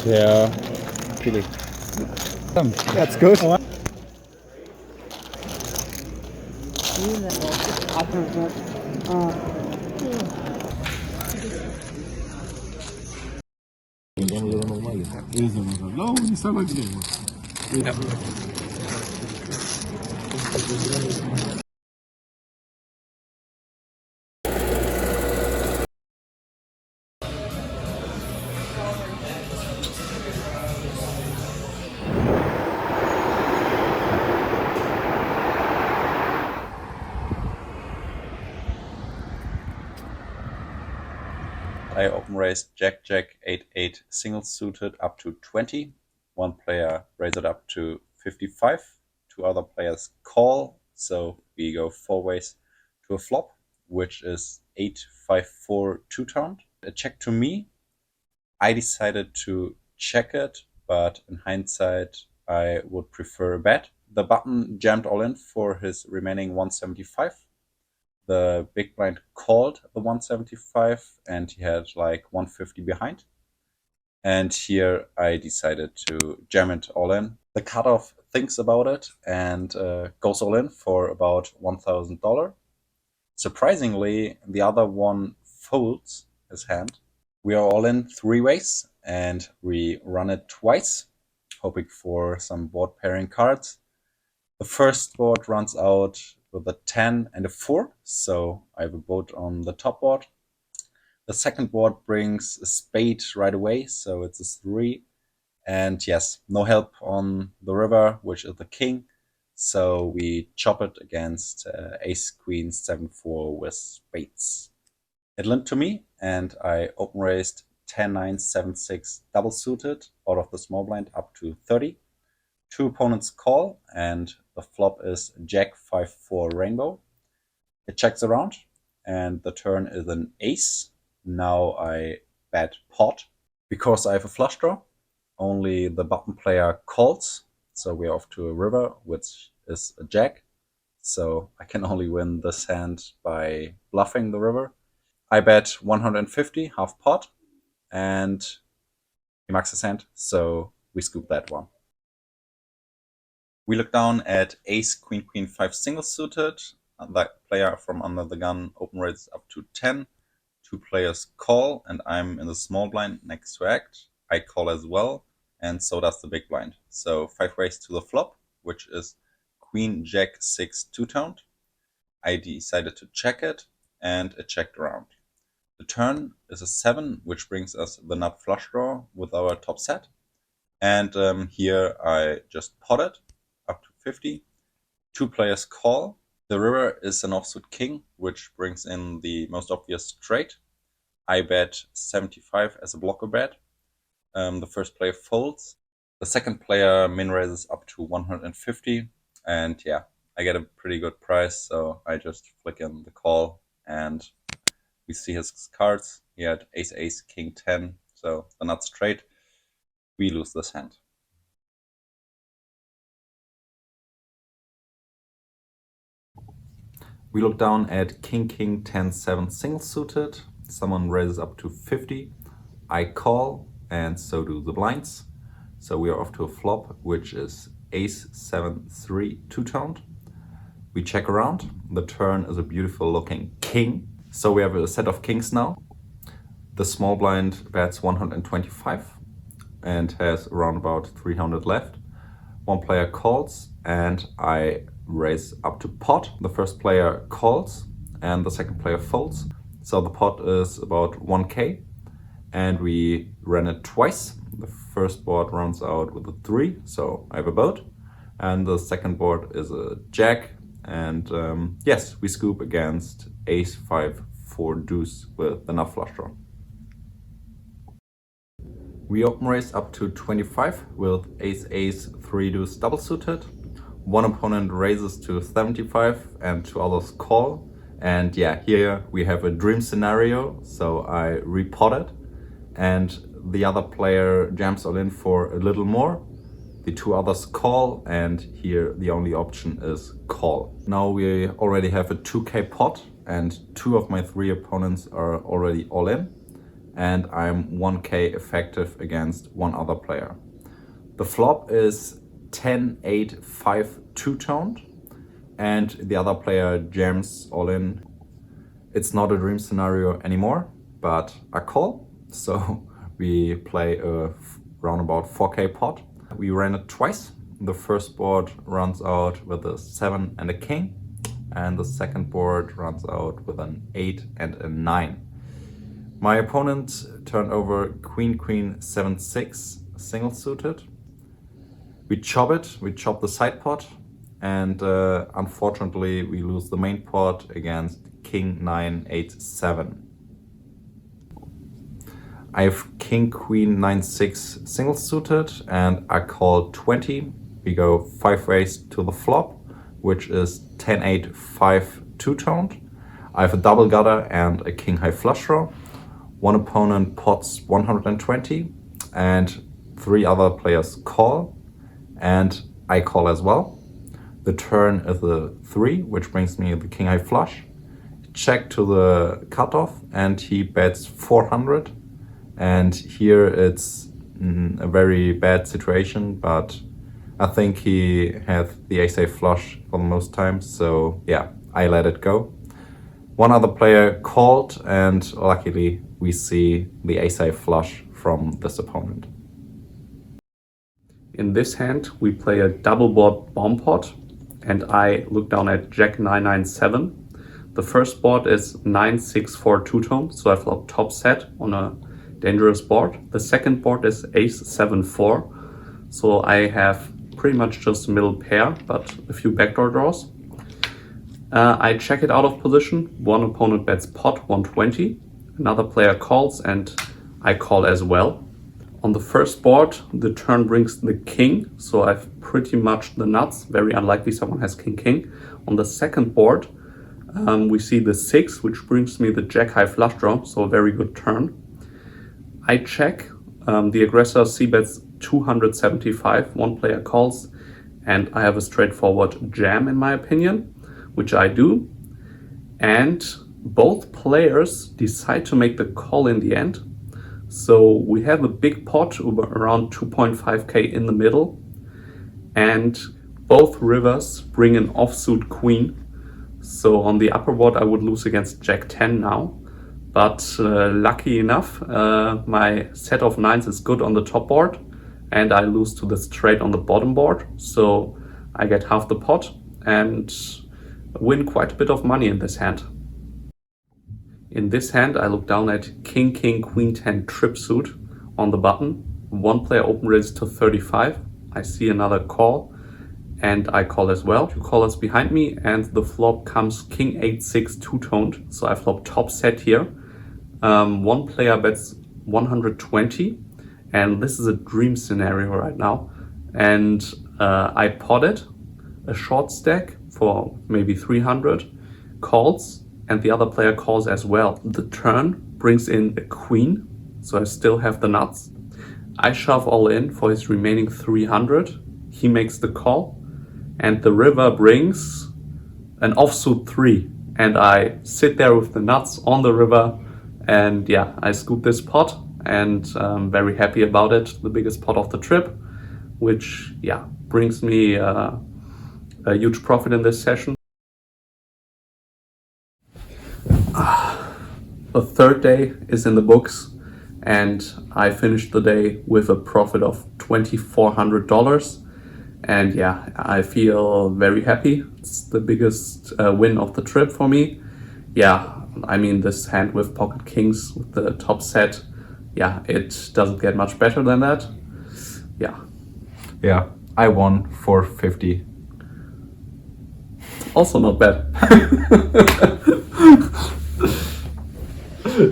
Yeah, feeling. That's good. No, nie sama gdzie. I open raised Jack, Jack, 8-8 single suited up to 20. One player raised it up to 55. Two other players call, so we go 4 ways to a flop, which is 8-5-4 two-toned. A check to me. I decided to check it, but in hindsight, I would prefer a bet. The button jammed all in for his remaining 175. The big blind called the 175 and he had like 150 behind. And here I decided to jam it all in. The cutoff thinks about it and goes all in for about $1,000. Surprisingly, the other one folds his hand. We are all in 3 ways and we run it twice, hoping for some board pairing cards. The first board runs out with a 10 and a 4, so I have a boat on the top board. The second board brings a spade right away, so it's a 3. And yes, no help on the river, which is the king, so we chop it against ace, queen, 7-4 with spades. It limped to me, and I open raised 10-9, 7-6 double suited out of the small blind up to 30. Two opponents call, and the flop is Jack 5-4 rainbow. It checks around, and the turn is an ace. Now I bet pot. Because I have a flush draw, only the button player calls, so we're off to a river, which is a jack. So I can only win this hand by bluffing the river. I bet 150, half pot, and he marks his hand, so we scoop that one. We look down at ace, queen, queen, 5 single suited. The player from under the gun open rates up to 10. Two players call, and I'm in the small blind next to act. I call as well, and so does the big blind. So 5 ways to the flop, which is queen, jack, 6 two-toned. I decided to check it, and it checked around. The turn is a 7, which brings us the nut flush draw with our top set. And here I just pot it up to 50. Two players call. The river is an offsuit king, which brings in the most obvious straight. I bet 75 as a blocker bet. The first player folds. The second player min raises up to 150. And yeah, I get a pretty good price, so I just flick in the call and we see his cards. He had ace, ace, king, 10, so the nut straight. We lose this hand. We look down at king, king, 10, 7 single suited. Someone raises up to 50. I call, and so do the blinds. So we are off to a flop, which is ace, 7, 3 two-toned. We check around. The turn is a beautiful looking king. So we have a set of kings now. The small blind bets 125 and has around about 300 left. One player calls and I raise up to pot. The first player calls and the second player folds. So the pot is about 1k and we ran it twice. The first board runs out with a 3, so I have a boat. And the second board is a jack. And yes, we scoop against ace, 5, 4 deuce with the nut flush draw. We open raise up to 25 with ace, ace, 3 deuce double suited. One opponent raises to 75 and two others call. And yeah, here we have a dream scenario, so I repot it. And the other player jams all in for a little more. The two others call, and here the only option is call. Now we already have a 2k pot, and two of my 3 opponents are already all in. and I'm 1k effective against one other player. The flop is 10-8-5 two-toned, and the other player jams all in. It's not a dream scenario anymore, but a call. So we play a roundabout 4k pot. We ran it twice. The first board runs out with a 7 and a king, and the second board runs out with an 8 and a 9. My opponent turned over queen, queen, 7-6 single suited. We chop it, we chop the side pot, and unfortunately we lose the main pot against king, 9, 8, 7. I have king, queen, 9, 6 single suited, and I call 20. We go 5 ways to the flop, which is 10-8, 5 two-toned. I have a double gutter and a king high flush draw. One opponent pots 120, and 3 other players call, and I call as well. The turn is a 3, which brings me the king high flush. Check to the cutoff, and he bets 400. And here it's a very bad situation, but I think he had the ace-high flush for the most times, so yeah, I let it go. One other player called, and luckily we see the ace-high flush from this opponent. In this hand, we play a double board bomb pot, and I look down at Jack 9-9-7. The first board is 9-6-4 two-tone, so I flop top set on a dangerous board. The second board is ace 7-4, so I have pretty much just a middle pair, but a few backdoor draws. I check it out of position. One opponent bets pot 120, another player calls, and I call as well. On the first board, the turn brings the king, so I've pretty much the nuts. Very unlikely someone has king-king. On the second board, we see the 6, which brings me the jack high flush draw, so a very good turn. I check. The aggressor c-bets 275, one player calls, and I have a straightforward jam in my opinion, which I do. And both players decide to make the call in the end. So we have a big pot around 2.5k in the middle, and both rivers bring an offsuit queen. So on the upper board I would lose against Jack 10 now, but lucky enough my set of 9s is good on the top board, and I lose to the straight on the bottom board. So I get half the pot and win quite a bit of money in this hand. In this hand, I look down at king, king, queen 10 trip suit on the button. One player open raises to 35. I see another call, and I call as well. 2 callers behind me, and the flop comes king 8-6 two-toned. So I flop top set here. One player bets 120, and this is a dream scenario right now. And I pot it, a short stack for maybe 300, calls, and the other player calls as well. The turn brings in a queen, so I still have the nuts. I shove all in for his remaining 300. He makes the call, and the river brings an offsuit 3, and I sit there with the nuts on the river, and yeah, I scoop this pot, and I'm very happy about it. The biggest pot of the trip, which yeah, brings me a huge profit in this session. The third day is in the books, and I finished the day with a profit of $2,400. And yeah, I feel very happy. It's the biggest win of the trip for me. Yeah, I mean, this hand with pocket kings with the top set, yeah, it doesn't get much better than that. Yeah, I won $450. Also not bad.